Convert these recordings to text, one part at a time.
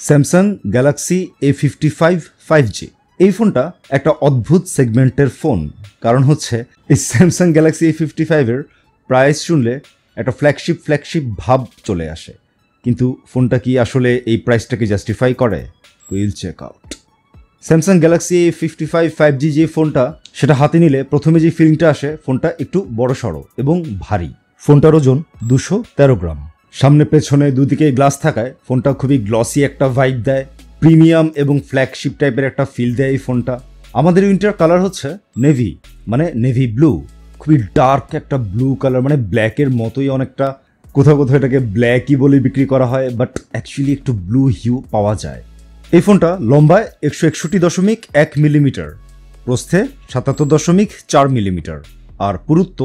Samsung Galaxy A55 5G। এই ফোনটা একটা অদ্ভুত সেগমেন্টের ফোন, কারণ হচ্ছে এই স্যামসাং গ্যালাক্সি A55 এর প্রাইস শুনলে একটা ফ্ল্যাগশিপ ভাব চলে আসে, কিন্তু ফোনটা কি আসলে এই প্রাইসটাকে জাস্টিফাই করে? Will check out. Samsung Galaxy A55 5G যে ফোনটা, সেটা হাতে নিলে প্রথমে যে ফিলিংটা আসে, ফোনটা একটু বড়সড় এবং ভারী। ফোনটার ওজন 213 গ্রাম। সামনে পেছনে দুদিকে গ্লাস থাকায় ফোনটা খুবই গ্লসি একটা ভাইব দেয়, প্রিমিয়াম এবং ফ্ল্যাগশিপ টাইপের একটা ফিল দেয় এই ফোনটা। আমাদের উইন্টার কালার হচ্ছে নেভি, মানে নেভি ব্লু, খুবই ডার্ক একটা ব্লু কালার, মানে ব্ল্যাকের মতোই অনেকটা। কোথাও কোথাও এটাকে ব্ল্যাকই বলে বিক্রি করা হয়, বাট অ্যাকচুয়ালি একটু ব্লু হিউ পাওয়া যায়। এই ফোনটা লম্বায় 161.1 মিলিমিটার, প্রস্থে 77.4 মিলিমিটার, আর পুরুত্ব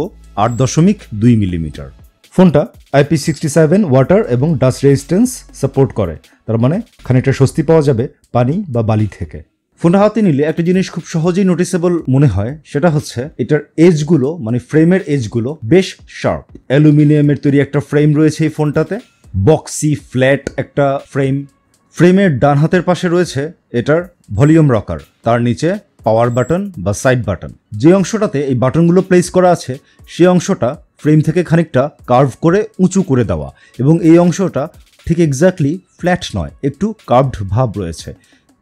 8.2 মিলিমিটার। ফোনটা IP67 ওয়াটার এবং ডাস্ট রেজিস্ট্যান্স সাপোর্ট করে, তার মানে খানিকটা স্বস্তি পাওয়া যাবে পানি বা বালি থেকে। ফোনটা হাতে নিলে একটা জিনিস খুব সহজেই নোটিসেবল মনে হয়, সেটা হচ্ছে এটার এজগুলো, মানে ফ্রেমের এজগুলো বেশ শার্প। অ্যালুমিনিয়ামের তৈরি একটা ফ্রেম রয়েছে এই ফোনটাতে, বক্সি ফ্ল্যাট একটা ফ্রেম। ফ্রেমের ডান হাতের পাশে রয়েছে এটার ভলিউম রকার, তার নিচে পাওয়ার বাটন বা সাইড বাটন। যে অংশটাতে এই বাটনগুলো প্লেস করা আছে সেই অংশটা ফ্রেম থেকে খানিকটা কার্ভ করে উঁচু করে দেওয়া, এবং এই অংশটা ঠিক এক্স্যাক্টলি ফ্ল্যাট নয়, একটু কার্ভড ভাব রয়েছে।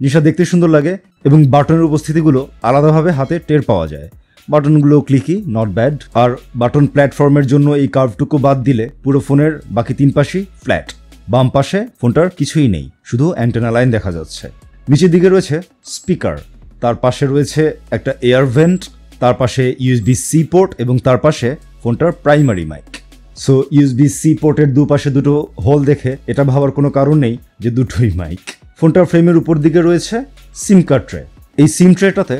জিনিসটা দেখতে সুন্দর লাগে এবং বাটনের উপস্থিতিগুলো আলাদাভাবে হাতে টের পাওয়া যায়। বাটনগুলো ক্লিকি, নট ব্যাড। আর বাটন প্ল্যাটফর্মের জন্য এই কার্ভটুকু বাদ দিলে পুরো ফোনের বাকি তিন পাশই ফ্ল্যাট। বাম পাশে ফোনটার কিছুই নেই, শুধু অ্যান্টেনা লাইন দেখা যাচ্ছে। নিচের দিকে রয়েছে স্পিকার, তার পাশে রয়েছে একটা এয়ার ভেন্ট, তার পাশে USB-C পোর্ট এবং তার পাশে ফোনটার প্রাইমারি মাইক। সো USB-C পোর্টের দুপাশে দুটো হোল দেখে এটা ভাবার কোনো কারণ নেই যে দুটোই মাইক। ফোনটার ফ্রেমের উপর দিকে রয়েছে সিম কার্ড ট্রে। এই সিম ট্রেটাতে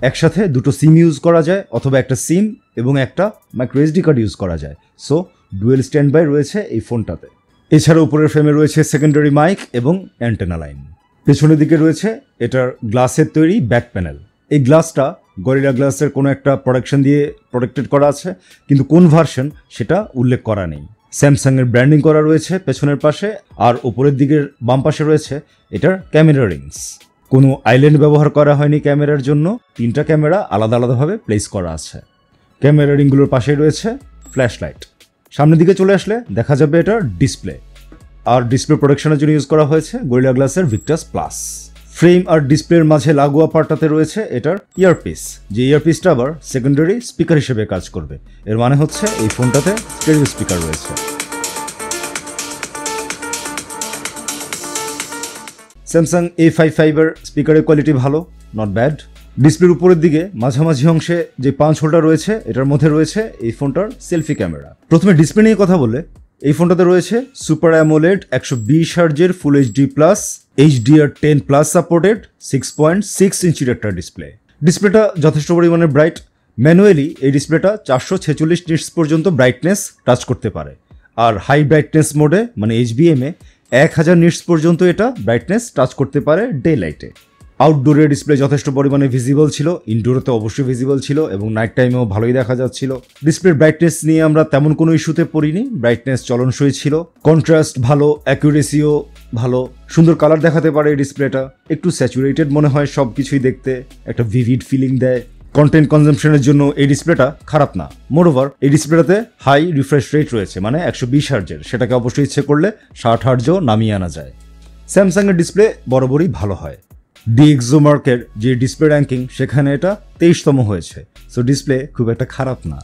একসাথে দুটো সিম ইউজ করা যায়, অথবা একটা সিম এবং একটা মাইক্রো SD কার্ড ইউজ করা যায়। সো ডুয়েল স্ট্যান্ড বাই রয়েছে এই ফোনটাতে। এছাড়া উপরের ফ্রেমে রয়েছে সেকেন্ডারি মাইক এবং অ্যান্টেনা লাইন। পেছনের দিকে রয়েছে এটার গ্লাসের তৈরি ব্যাক প্যানেল। এই গ্লাসটা গরিলা গ্লাসের কোনো একটা প্রোডাকশন দিয়ে প্রোটেক্টেড করা আছে, কিন্তু কোন ভার্সন সেটা উল্লেখ করা নেই। স্যামসাংয়ের ব্র্যান্ডিং করা রয়েছে পেছনের পাশে, আর উপরের দিকের বাম পাশে রয়েছে এটার ক্যামেরা রিংস। কোনো আইল্যান্ড ব্যবহার করা হয়নি ক্যামেরার জন্য, তিনটা ক্যামেরা আলাদা আলাদাভাবে প্লেস করা আছে। ক্যামেরা রিংগুলোর পাশে রয়েছে ফ্ল্যাশ লাইট। সামনের দিকে চলে আসলে দেখা যাবে এটার ডিসপ্লে, আর ডিসপ্লে প্রোটেকশনের জন্য ইউজ করা হয়েছে গরিলা গ্লাসের ভিক্টাস প্লাস। ফ্রেম আর ডিসপ্লের মাঝে লাগোয়া পার্টটাতে রয়েছে এটার ইয়ারপিস, যে ইয়ারপিসটা আবার সেকেন্ডারি স্পিকার হিসেবে কাজ করবে। এর মানে হচ্ছে এই ফোনটাতে স্টেরিও স্পিকার রয়েছে। স্যামসাং A55 এর স্পিকারের কোয়ালিটি ভালো, নট ব্যাড। ডিসপ্লের উপরের দিকে মাঝামাঝি অংশে যে পাঁচ হোল্ডার রয়েছে, এটার মধ্যে রয়েছে এই ফোনটার সেলফি ক্যামেরা। প্রথমে ডিসপ্লে নিয়ে কথা বলে, এই ফোনটাতে রয়েছে সুপার অ্যামোলেড 120 হার্জের ফুল HD+, HDR10+ সাপোর্টেড 6.6 ইঞ্চির একটা ডিসপ্লে। ডিসপ্লেটা যথেষ্ট পরিমাণে ব্রাইট। ম্যানুয়ালি এই ডিসপ্লেটা 446 নিটস পর্যন্ত ব্রাইটনেস টাচ করতে পারে, আর হাই ব্রাইটনেস মোডে মানে HBM-এ 1000 নিটস পর্যন্ত এটা ব্রাইটনেস টাচ করতে পারে ডে লাইটে। আউটডোরে ডিসপ্লে যথেষ্ট পরিমাণে ভিজিবল ছিল, ইনডোরে তো অবশ্যই ভিজিবল ছিল, এবং নাইট টাইমেও ভালোই দেখা যাচ্ছিল। ডিসপ্লের ব্রাইটনেস নিয়ে আমরা তেমন কোনো ইস্যুতে পড়িনি, ব্রাইটনেস চলনসই ছিল। কন্ট্রাস্ট ভালো, অ্যাকুরেসিও ভালো, সুন্দর কালার দেখাতে পারে এই ডিসপ্লেটা। একটু স্যাচুরেটেড মনে হয় সব কিছুই দেখতে, একটা ভিভিড ফিলিং দেয়। কন্টেন্ট কনজাম্পশনের জন্য এই ডিসপ্লেটা খারাপ না। মোরওভার এই ডিসপ্লেটাতে হাই রিফ্রেশ রেট রয়েছে, মানে 120 হার্জের, সেটাকে অবশ্যই ইচ্ছে করলে 60 হার্জও নামিয়ে আনা যায়। স্যামসাংয়ের ডিসপ্লে বরাবরই ভালো হয়। DxOMark-এর যে ডিসপ্লে র্যাঙ্কিং, সেখানে এটা 23তম হয়েছে। সো ডিসপ্লে খুব একটা খারাপ না।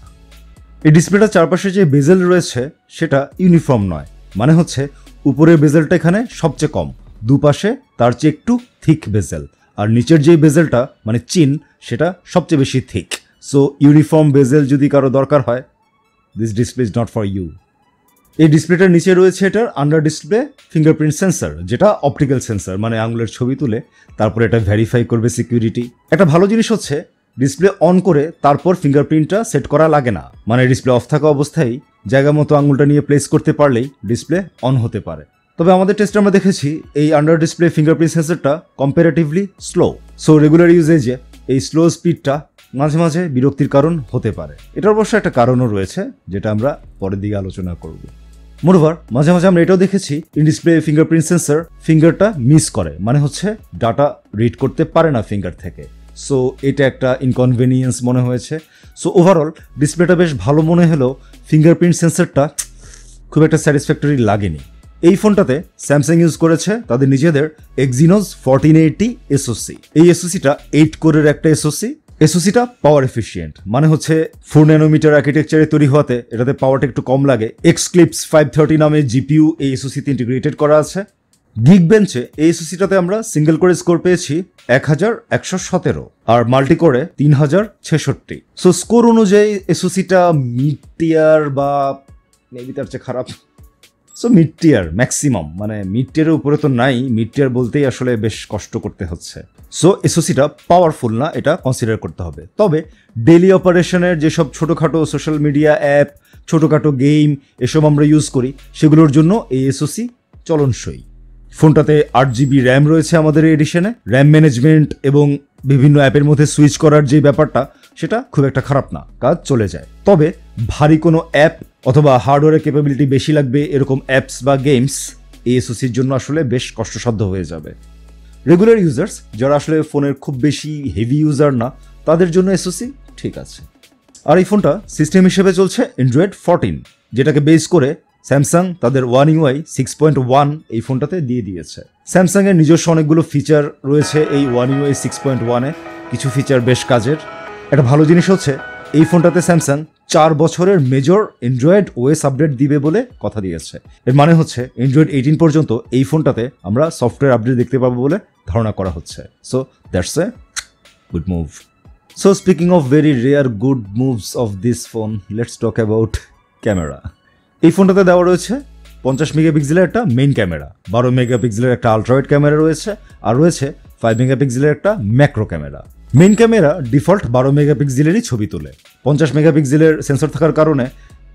এই ডিসপ্লেটার চারপাশে যে বেজেল রয়েছে সেটা ইউনিফর্ম নয়, মানে হচ্ছে উপরের বেজেলটা এখানে সবচেয়ে কম, দুপাশে তার চেয়ে একটু থিক বেজেল, আর নিচের যে বেজেলটা মানে চিন, সেটা সবচেয়ে বেশি থিক। সো ইউনিফর্ম বেজেল যদি কারো দরকার হয়, this display is not for you. এই ডিসপ্লেটার নিচে রয়েছে এটার আন্ডার ডিসপ্লে ফিঙ্গারপ্রিন্ট সেন্সর, যেটা অপটিক্যাল সেন্সর, মানে আঙুলের ছবি তুলে তারপরে এটা ভেরিফাই করবে সিকিউরিটি। একটা ভালো জিনিস হচ্ছে ডিসপ্লে অন করে তারপর ফিঙ্গারপ্রিন্টটা সেট করা লাগে না, মানে ডিসপ্লে অফ থাকা অবস্থায় জায়গা মতো আঙুলটা নিয়ে প্লেস করতে পারলেই ডিসপ্লে অন হতে পারে। তবে আমাদের টেস্টে আমরা দেখেছি এই আন্ডার ডিসপ্লে ফিঙ্গারপ্রিন্ট সেন্সরটা কম্পারেটিভলি স্লো। সো রেগুলার ইউজেজে এই স্লো স্পিডটা মাঝে মাঝে বিরক্তির কারণ হতে পারে। এটার অবশ্য একটা কারণও রয়েছে, যেটা আমরা পরের দিকে আলোচনা করব। মোরওভার মাঝে মাঝে আমরা এটাও দেখেছি ইন ডিসপ্লে ফিঙ্গারপ্রিন্ট সেন্সর ফিঙ্গারটা মিস করে, মানে হচ্ছে ডাটা রিড করতে পারে না ফিঙ্গার থেকে। সো এটা একটা ইনকনভেনিয়েন্স মনে হয়েছে। সো ওভারঅল ডিসপ্লেটা বেশ ভালো মনে হলেও ফিঙ্গারপ্রিন্ট সেন্সরটা খুব একটা স্যাটিসফ্যাক্টরি লাগেনি। এই ফোনটাতে স্যামসাং ইউজ করেছে তাদের নিজেদের Exynos 1480 SoC। এই এসওসিটা 8 কোরের একটা এসওসি। এসওসিটা পাওয়ার এফিশিয়েন্ট, মানে হচ্ছে 4 ন্যানোমিটার আর্কিটেকচারে তৈরি হওয়াতে এটাতে পাওয়ারটা একটু কম লাগে। এক্সক্লিপস 530 নামে জিপিইউ এই এসওসিতে ইন্টিগ্রেটেড করা আছে। গিগবেঞ্চে এই এসওসিটাতে আমরা সিঙ্গেল কোরে স্কোর পেয়েছি 1117 আর মাল্টি কোরে 3066। সো স্কোর অনুযায়ী এসওসিটা মিড টিয়ার বা মেবি তার চেয়ে খারাপ। সো মিড টিয়ার ম্যাক্সিমাম, মানে মিড টিয়ারের উপরে তো নাই, মিড টিয়ার বলতেই আসলে বেশ কষ্ট করতে হচ্ছে। সো এসওসিটা পাওয়ারফুল না, এটা কনসিডার করতে হবে। তবে ডেইলি অপারেশনের যেসব ছোটোখাটো সোশ্যাল মিডিয়া অ্যাপ, ছোটোখাটো গেম এসব আমরা ইউজ করি, সেগুলোর জন্য এই এসওসি চলনসই। ফোনটাতে 8GB র্যাম রয়েছে আমাদের এই এডিশনে। র্যাম ম্যানেজমেন্ট এবং বিভিন্ন অ্যাপের মধ্যে সুইচ করার যে ব্যাপারটা, সেটা খুব একটা খারাপ না, কাজ চলে যায়। তবে ভারী কোনো অ্যাপ অথবা হার্ডওয়্যারের ক্যাপাবিলিটি বেশি লাগবে এরকম অ্যাপস বা গেমস এই এসওসির জন্য আসলে বেশ কষ্টসাধ্য হয়ে যাবে। রেগুলার ইউজার্স যারা আসলে ফোনের খুব বেশি হেভি ইউজার না, তাদের জন্য এসওসি ঠিক আছে। আর এই ফোনটা সিস্টেম হিসেবে চলছে অ্যান্ড্রয়েড 14, যেটাকে বেস করে স্যামসাং তাদের One UI 6.1 এই ফোনটাতে দিয়ে দিয়েছে। স্যামসাংয়ের নিজস্ব অনেকগুলো ফিচার রয়েছে এই One UI 6.1-এ, কিছু ফিচার বেশ কাজের। একটা ভালো জিনিস হচ্ছে এই ফোনটাতে স্যামসাং 4 বছরের মেজর অ্যান্ড্রয়েড ওএস আপডেট দিবে বলে কথা দিয়েছে। এর মানে হচ্ছে অ্যান্ড্রয়েড 18 পর্যন্ত এই ফোনটাতে আমরা সফটওয়্যার আপডেট দেখতে পাবো বলে ধারণা করা হচ্ছে। So that's a good move. So speaking of very rare good moves of this phone, let's talk about camera. এই ফোনটাতে দেওয়া রয়েছে 50 মেগাপিক্সেলের একটা মেইন ক্যামেরা, 12 মেগাপিক্সেলের একটা আলট্রাওয়াইড ক্যামেরা রয়েছে, আর রয়েছে 5 মেগাপিক্সেলের একটা macro camera. Main camera default 12 মেগাপিক্সেলেরই ছবি তোলে। 50 মেগাপিক্সেলের সেন্সর থাকার কারণে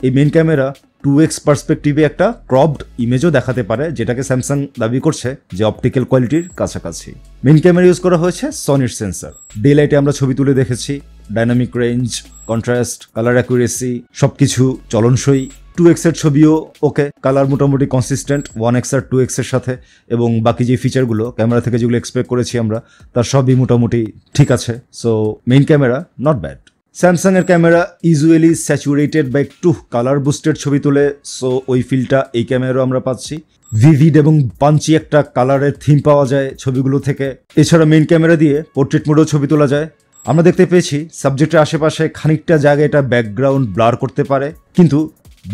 এই মেইন ক্যামেরা 2x পার্সপেক্টিভে একটা ক্রপড ইমেজও দেখাতে পারে, যেটাকে স্যামসাং দাবি করছে যে অপটিক্যাল কোয়ালিটির কাছাকাছি। মেইন ক্যামেরা ইউজ করা হয়েছে সনির সেন্সর। ডে লাইটে আমরা ছবি তুলে দেখেছি, dynamic range, contrast, colour accuracy সবকিছু চলনসই। 2x এর ছবিও ওকে, কালার মোটামুটি কনসিস্টেন্ট 1x আর 2x এর সাথে, এবং বাকি যে ফিচারগুলো ক্যামেরা থেকে যেগুলো এক্সপেক্ট করেছি আমরা, তার সবই মোটামুটি ঠিক আছে। So main camera not bad. Samsung এর ক্যামেরা ইউজুয়ালি স্যাচুরেটেড বা একটু কালার বুস্টেড ছবি তোলে, সো ওই ফিলটা এই ক্যামেরাও আমরা পাচ্ছি। ভিভিড এবং পাঞ্চি একটা কালারের থিম পাওয়া যায় ছবিগুলো থেকে। এছাড়া মেইন ক্যামেরা দিয়ে পোর্ট্রেট মোডেও ছবি তোলা যায়। আমরা দেখতে পেয়েছি সাবজেক্টের আশেপাশে খানিকটা জায়গা এটা ব্যাকগ্রাউন্ড ব্লার করতে পারে, কিন্তু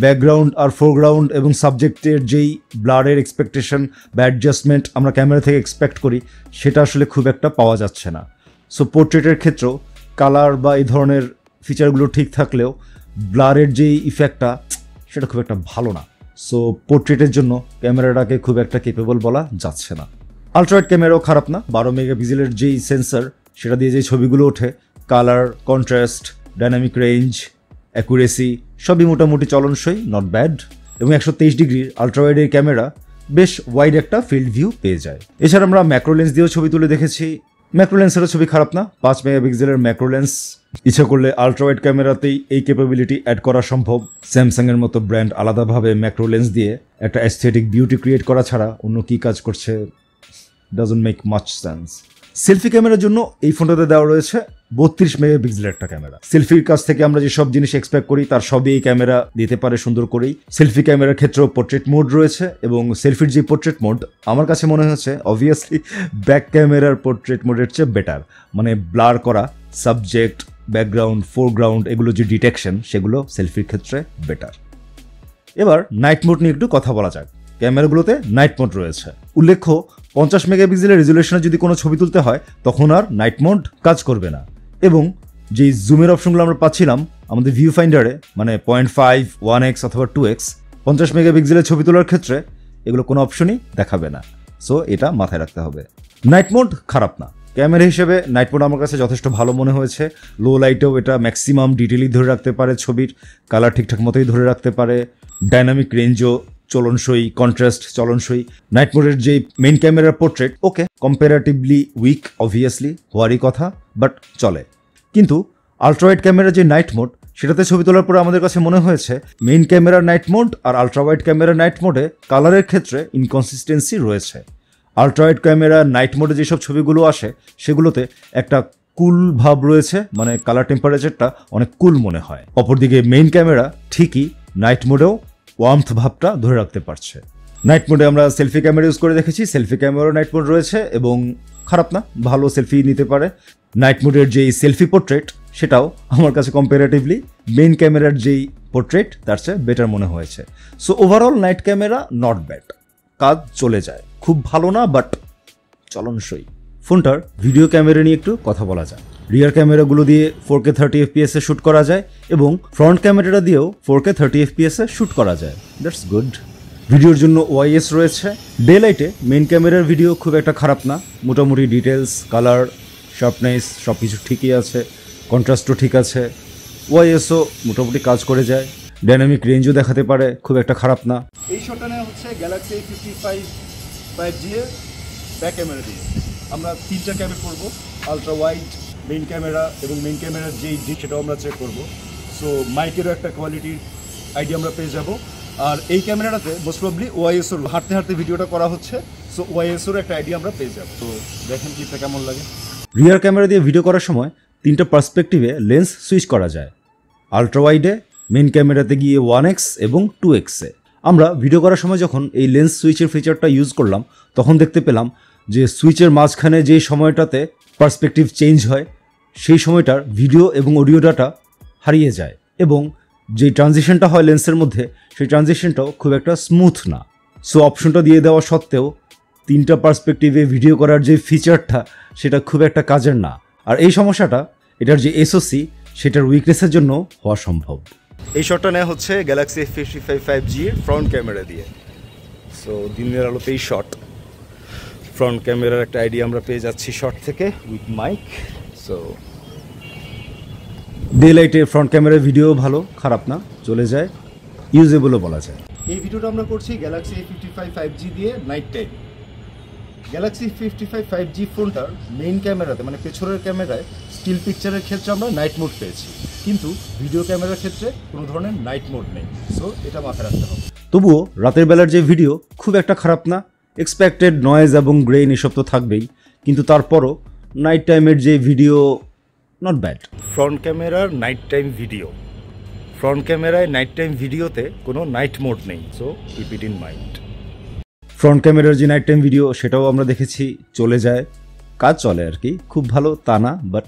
ব্যাকগ্রাউন্ড আর ফোরগ্রাউন্ড এবং সাবজেক্টের যেই ব্লারের এক্সপেকটেশন বা অ্যাডজাস্টমেন্ট আমরা ক্যামেরা থেকে এক্সপেক্ট করি, সেটা আসলে খুব একটা পাওয়া যাচ্ছে না। সো পোর্ট্রেটের ক্ষেত্রেও কালার বা এই ধরনের ফিচারগুলো ঠিক থাকলেও ব্লারের যেই ইফেক্টটা, সেটা খুব একটা ভালো না। সো পোর্ট্রেটের জন্য ক্যামেরাটাকে খুব একটা কেপেবল বলা যাচ্ছে না। আলট্রাওয়াইড ক্যামেরাও খারাপ না, 12 মেগাপিক্সেলের যেই সেন্সর, সেটা দিয়ে যে ছবিগুলো ওঠে, colour, contrast, dynamic range, accuracy সবই মোটামুটি চলনসই, নট ব্যাড। এবং 123 ডিগ্রির আলট্রাওয়াইডের ক্যামেরা বেশ ওয়াইড একটা ফিল্ড ভিউ পেয়ে যায়। এছাড়া আমরা ম্যাক্রো লেন্স দিয়েও ছবি তুলে দেখেছি, ম্যাক্রো লেন্সেরও ছবি খারাপ না। 5 মেগাপিক্সেলের ম্যাক্রো লেন্স, ইচ্ছা করলে আলট্রাওয়াইড ক্যামেরাতেই এই ক্যাপাবিলিটি অ্যাড করা সম্ভব। স্যামসাংয়ের মতো ব্র্যান্ড আলাদাভাবে ম্যাক্রো লেন্স দিয়ে একটা অ্যাস্থেটিক বিউটি ক্রিয়েট করা ছাড়া অন্য কী কাজ করছে, doesn't make much sense. Selfie ক্যামেরার জন্য এই ফোনটাতে দেওয়া রয়েছে 32 মেগাপিক্সেলের একটা ক্যামেরা। সেলফির কাছ থেকে আমরা যেসব জিনিস এক্সপেক্ট করি তার সবই এই ক্যামেরা দিতে পারে সুন্দর করেই। সেলফি ক্যামেরার ক্ষেত্রেও পোর্ট্রেট মোড রয়েছে, এবং সেলফির যে পোর্ট্রেট মোড আমার কাছে মনে হচ্ছে অবভিয়াসলি ব্যাক ক্যামেরার পোর্ট্রেট মোডের চেয়ে বেটার। মানে ব্লার করা সাবজেক্ট, ব্যাকগ্রাউন্ড, ফোরগ্রাউন্ড এগুলো যে ডিটেকশন, সেগুলো সেলফির ক্ষেত্রে বেটার। এবার নাইট মোড নিয়ে একটু কথা বলা যাক। ক্যামেরাগুলোতে নাইট মোড রয়েছে। উল্লেখ্য 50 মেগাপিক্সেলের রেজুলেশনে যদি কোনো ছবি তুলতে হয় তখন আর নাইট মোড কাজ করবে না। এবং যেই জুমের অপশনগুলো আমরা পাচ্ছিলাম আমাদের ভিউ ফাইন্ডারে, মানে 0.5, 1x অথবা 2x, 50 মেগাপিক্সেলের ছবি তোলার ক্ষেত্রে এগুলো কোনো অপশনই দেখাবে না। সো এটা মাথায় রাখতে হবে। নাইট মোড খারাপ না, ক্যামেরা হিসেবে নাইট মোড আমার কাছে যথেষ্ট ভালো মনে হয়েছে। লো লাইটেও এটা ম্যাক্সিমাম ডিটেলই ধরে রাখতে পারে, ছবির কালার ঠিকঠাক মতোই ধরে রাখতে পারে, ডাইনামিক রেঞ্জও চলনসই, কন্ট্রাস্ট চলনসই। নাইট মোডের যে মেইন ক্যামেরার পোর্ট্রেট ওকে, কম্পারেটিভলি উইক অবভিয়াসলি, হওয়ারই কথা, বাট চলে। কিন্তু আলট্রাওয়াইড ক্যামেরার যে নাইট মোড, সেটাতে ছবি তোলার পরে আমাদের কাছে মনে হয়েছে মেইন ক্যামেরার নাইট মোড আর আলট্রা ওয়াইড ক্যামেরার নাইট মোডে কালারের ক্ষেত্রে ইনকনসিস্টেন্সি রয়েছে। আলট্রা ওয়াইড ক্যামেরা নাইট মোডে যেসব ছবিগুলো আসে সেগুলোতে একটা কুল ভাব রয়েছে, মানে কালার টেম্পারেচারটা অনেক কুল মনে হয়। অপরদিকে মেইন ক্যামেরা ঠিকই নাইট মোডেও ওয়ার্মথ ভাবটা ধরে রাখতে পারছে। নাইট মোডে আমরা সেলফি ক্যামেরা ইউজ করে দেখেছি, সেলফি ক্যামেরাও নাইট মোড রয়েছে এবং খারাপ না, ভালো সেলফি নিতে পারে। নাইট মোডের যেই সেলফি পোর্ট্রেট সেটাও আমার কাছে কম্পারেটিভলি মেইন ক্যামেরার যেই পোর্ট্রেট তার চেয়ে বেটার মনে হয়েছে। So overall night camera not bad, কাজ চলে যায়, খুব ভালো না বাট চলনসই। ফোনটার ভিডিও ক্যামেরা নিয়ে একটু কথা বলা যায়। রিয়ার ক্যামেরাগুলো দিয়ে 4K 30 FPS এ শ্যুট করা যায় এবং ফ্রন্ট ক্যামেরাটা দিয়েও 4K 30 FPS এ শ্যুট করা যায়, দ্যাটস গুড। ভিডিওর জন্য ওআইএস রয়েছে। ডে লাইটে মেইন ক্যামেরার ভিডিও খুব একটা খারাপ না, মোটামুটি ডিটেলস, কালার, শার্পনেস সব কিছু ঠিকই আছে, কন্ট্রাস্টও ঠিক আছে, ওআইএসও মোটামুটি কাজ করে যায়, ডাইনামিক রেঞ্জও দেখাতে পারে, খুব একটা খারাপ না। এই শটটা নেওয়া হচ্ছে গ্যালাক্সি A55 5G এর ব্যাক ক্যামেরা দিয়ে। আমরা 3টা ক্যামেরা করবো, আলট্রা ওয়াইড, মেইন ক্যামেরা এবং মেইন ক্যামেরার যেই দিক সেটাও আমরা চেক করবো। সো মাইকেরও একটা কোয়ালিটির আইডিয়া আমরা পেয়ে যাব। আর এই ক্যামেরাটাতে মোস্ট প্রবলি ওআইএসওর হাঁটতে হাঁটতে ভিডিওটা করা হচ্ছে, সো ওআইএসওর একটা আইডিয়া আমরা পেয়ে যাবো। তো দেখেন ক্লিপটা কেমন লাগে। রিয়ার ক্যামেরা দিয়ে ভিডিও করার সময় 3টা পার্সপেক্টিভে লেন্স সুইচ করা যায়। আলট্রা ওয়াইডে, মেইন ক্যামেরাতে গিয়ে 1x এবং 2x এ। আমরা ভিডিও করার সময় যখন এই লেন্স সুইচের ফিচারটা ইউজ করলাম তখন দেখতে পেলাম যে সুইচের মাঝখানে যে সময়টাতে পার্সপেক্টিভ চেঞ্জ হয় সেই সময়টার ভিডিও এবং অডিও ডাটা হারিয়ে যায় এবং যে ট্রানজিশনটা হয় লেন্সের মধ্যে সেই ট্রানজিশনটাও খুব একটা স্মুথ না। সো অপশনটা দিয়ে দেওয়া সত্ত্বেও 3টা পার্সপেক্টিভে ভিডিও করার যে ফিচারটা সেটা খুব একটা কাজের না। আর এই সমস্যাটা এটার যে এসওসি সেটার উইকনেসের জন্য হওয়া সম্ভব। এই শটটা নেওয়া হচ্ছে গ্যালাক্সি A55 5G এর ফ্রন্ট ক্যামেরা দিয়ে। সো দিনের আলোতে এই শট, ফ্রন্ট ক্যামেরার একটা আইডিয়া আমরা পেয়ে যাচ্ছি শট থেকে উইথ মাইক। সো ডে লাইটে ফ্রন্ট ক্যামেরার ভিডিও ভালো, খারাপ না, চলে যায়, ইউজেবলও বলা যায়। এই ভিডিওটা আমরা করছি গ্যালাক্সি A55 5G দিয়ে night time. Galaxy A55 5G ফোনটার মেইন ক্যামেরাতে মানে পেছনের ক্যামেরায় স্টিল পিকচারের ক্ষেত্রে আমরা নাইট মোড পেয়েছি, কিন্তু ভিডিও ক্যামেরার ক্ষেত্রে কোনো ধরনের নাইট মোড নেই। সো এটা মাথায় রাখতে হবে। তবুও রাতের বেলার যে ভিডিও খুব একটা খারাপ না, এক্সপেক্টেড নয়েজ এবং গ্রেইন এসব তো থাকবেই, কিন্তু তারপরও নাইট টাইমের যে ভিডিও নট ব্যাড। ফ্রন্ট ক্যামেরার নাইট টাইম ভিডিও, ফ্রন্ট ক্যামেরায় নাইট টাইম ভিডিওতে কোনো নাইট মোড নেই, so keep it in mind. Front ক্যামেরার যে নাইট টাইম ভিডিও সেটাও আমরা দেখেছি, চলে যায়, কাজ চলে আর কি, খুব ভালো তা না বাট।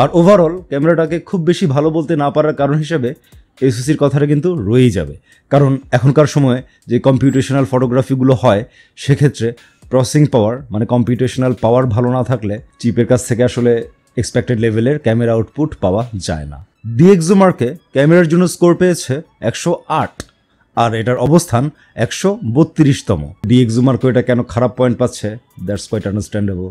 আর ওভারঅল ক্যামেরাটাকে খুব বেশি ভালো বলতে না পারার কারণ হিসেবে এসওসির কথাটা কিন্তু রয়েই যাবে, কারণ এখনকার সময়ে যে কম্পিউটেশনাল ফটোগ্রাফিগুলো হয় সেক্ষেত্রে প্রসেসিং পাওয়ার মানে কম্পিউটেশনাল পাওয়ার ভালো না থাকলে চিপের কাছ থেকে আসলে এক্সপেক্টেড লেভেলের ক্যামেরা আউটপুট পাওয়া যায় না। ডিএক্সোমার্কে ক্যামেরার জন্য স্কোর পেয়েছে 108 আর এটার অবস্থান 132তম। ডিএক্সোমার্কো এটা কেন খারাপ পয়েন্ট পাচ্ছে, দ্যাটস কোয়াইট আন্ডারস্ট্যান্ডেবল।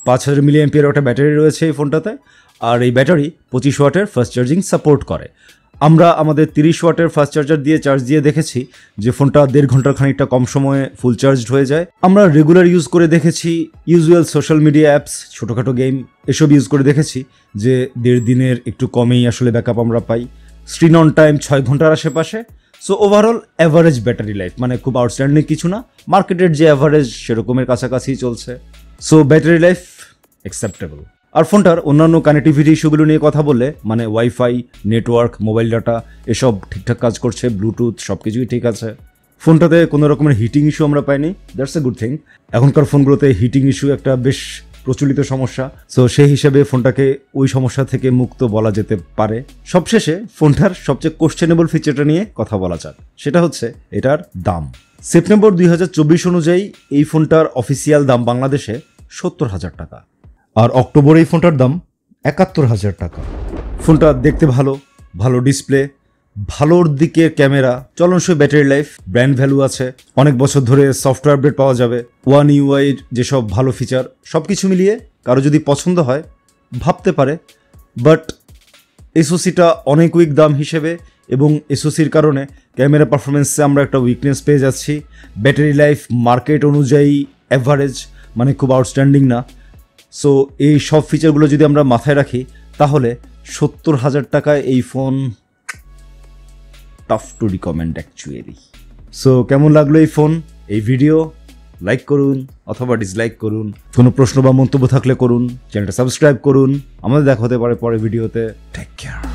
5000 মিলিঅ্যাম্পিয়ার একটা ব্যাটারি রয়েছে এই ফোনটাতে, আর এই ব্যাটারি 25 ওয়াটের ফাস্ট চার্জিং সাপোর্ট করে। আমরা আমাদের 30 ওয়াটের ফাস্ট চার্জার দিয়ে চার্জ দিয়ে দেখেছি যে ফোনটা 1.5 ঘন্টার খানিকটা কম সময়ে ফুল চার্জড হয়ে যায়। আমরা রেগুলার ইউজ করে দেখেছি, ইউজুয়াল সোশ্যাল মিডিয়া অ্যাপস, ছোটোখাটো গেম এসব ইউজ করে দেখেছি যে 1.5 দিনের একটু কমেই আসলে ব্যাকআপ আমরা পাই। স্ক্রিন অন টাইম 6 ঘন্টার আশেপাশে। So overall average battery life, মানে খুব আউটস্ট্যান্ডিং কিছু না, মার্কেটের যে অ্যাভারেজ সেরকমের কাছাকাছি চলছে। So battery life acceptable. আর ফোনটার অন্যান্য কানেক্টিভিটি ইস্যুগুলো নিয়ে কথা বললে মানে ওয়াইফাই, নেটওয়ার্ক, মোবাইল ডাটা এসব ঠিকঠাক কাজ করছে, ব্লুটুথ সব কিছুই ঠিক আছে। ফোনটাতে কোনো রকমের হিটিং ইস্যু আমরা পাইনি, দ্যাটস এ গুড থিং। এখনকার ফোনগুলোতে হিটিং ইস্যু একটা বেশ প্রচলিত সমস্যা, সো সেই হিসেবে ফোনটাকে ওই সমস্যা থেকে মুক্ত বলা যেতে পারে। সবশেষে ফোনটার সবচেয়ে কোশ্চেনেবল ফিচারটা নিয়ে কথা বলা যাক, সেটা হচ্ছে এটার দাম। সেপ্টেম্বর 2024 অনুযায়ী এই ফোনটার অফিসিয়াল দাম বাংলাদেশে 70,000 টাকা, আর অক্টোবরে এই ফোনটার দাম 71,000 টাকা। ফোনটা দেখতে ভালো, ভালো ডিসপ্লে, ভালোর দিকের ক্যামেরা, চলনসই ব্যাটারি লাইফ, ব্র্যান্ড ভ্যালু আছে, অনেক বছর ধরে সফটওয়্যার আপডেট পাওয়া যাবে, ওয়ান ইউআইয়ের যেসব ভালো ফিচার সব কিছু মিলিয়ে কারো যদি পছন্দ হয় ভাবতে পারে। বাট এসওসিটা অনেক উইক দাম হিসেবে এবং এসওসির কারণে ক্যামেরা পারফরমেন্সে আমরা একটা উইকনেস পেয়ে যাচ্ছি। ব্যাটারি লাইফ মার্কেট অনুযায়ী অ্যাভারেজ, মানে খুব আউটস্ট্যান্ডিং না। সো এই সব ফিচারগুলো যদি আমরা মাথায় রাখি তাহলে 70,000 টাকায় এই phone tough to recommend actually. So কেমন লাগলো এই ফোন, এই ভিডিও? লাইক করুন অথবা ডিসলাইক করুন, কোনো প্রশ্ন বা মন্তব্য থাকলে করুন, চ্যানেলটা সাবস্ক্রাইব করুন। আমাদের দেখা হতে পারে পরের ভিডিওতে। Take care.